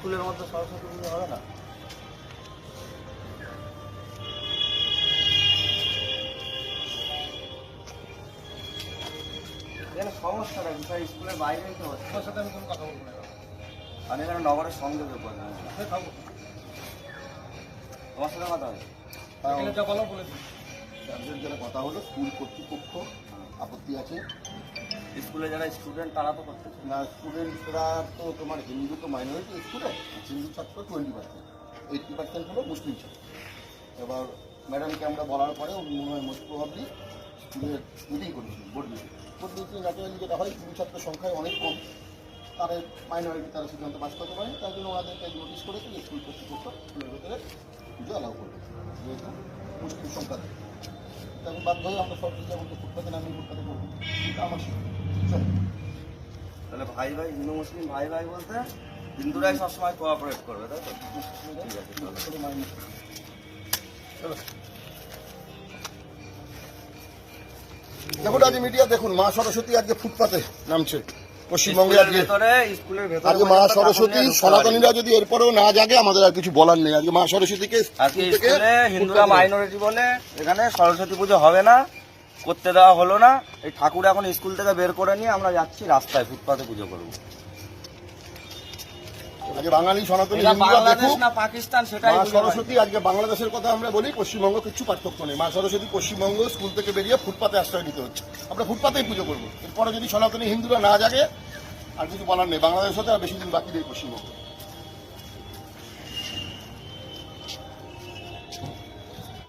স্কুলের মধ্যে সরস্বতী পুজো হবে না? এখানে সমস্যাটা বিষয় স্কুলের বাইরেই তো হচ্ছে। তোর সাথে আমি কোনো কথা বলবো না। আমি এখানে নগরের সংযোগে পড়ি, খাবো তোমার সাথে কথা হয়। এখানে যা বলো বলে দিই। স্যারদের যারা কথা হলো স্কুল কর্তৃপক্ষ আপত্তি আছে স্কুলে যারা স্টুডেন্ট তারা তো করতেছে না। স্টুডেন্টরা তো তোমার হিন্দু তো মাইনরিটি স্কুলে, হিন্দু ছাত্র 20%, 80% হলো মুসলিম ছাত্র। এবার ম্যাডামকে আমরা বলার পরে মনে হয় মোস্ট প্রবাবলি স্কুলের মিটিং করেছিলেন, বোর্ড মিটিং ন্যাচারালি যেটা হয় হিন্দু ছাত্র সংখ্যায় অনেক কম, তাদের মাইনরিটি তারা সিদ্ধান্ত পাস করতে পারেন, তার জন্য ওনাদেরকে নোটিশ করেছে যে স্কুল কর্তৃপক্ষ স্কুলের ভেতরে পুজো অ্যালাউ করবে, যেহেতু মুসলিম সংখ্যা থাকে। তখন বাধ্য হয়ে আমরা সব কিছু যেমন ফুটপাতে নামিয়ে ফুটপাতে করবো, কিন্তু আমার তাহলে ভাই ভাই হিন্দু মুসলিম ভাই ভাই বলতে হিন্দুরাই সবসময় কোঅপারেট করবে, তাই তো? ঠিক আছে, চলো। দেখুন আজ মিডিয়া দেখুন, মা সরস্বতী আজকে ফুটপাতে নামছে পশ্চিমবঙ্গে। আজকে স্কুলের ভেতরে আজকে মা সরস্বতী, সনাতনীরা যদি এরপরেও না জাগে আমাদের আর কিছু বলার নেই। আজকে মা সরস্বতীকে আজকে স্কুলে হিন্দুরা মাইনরিটি বলে এখানে সরস্বতী পুজো হবে না, করতে দেওয়া হলো না। এই ঠাকুর এখন স্কুল থেকে বের করে নিয়ে আমরা যাচ্ছি রাস্তায় ফুটপাতে পুজো করবো। আজকে বাঙালি সনাতনী এটা হিন্দুরা বাংলাদেশ দেখুক না পাকিস্তান সেটাই মা বুঝে সরস্বতী। আজকে বাংলাদেশের কথা আমরা বলি, পশ্চিমবঙ্গ কিছু পার্থক্য নেই। মা সরস্বতী পশ্চিমবঙ্গ স্কুল থেকে বেরিয়ে ফুটপাতে আশ্রয় নিতে হচ্ছে, আমরা ফুটপাতেই পুজো করবো। এরপরে যদি সনাতনী হিন্দুরা না জাগে আর কিছু বলার নেই। বাংলাদেশের সাথে আর বেশি দিন বাকি নেই পশ্চিমবঙ্গ।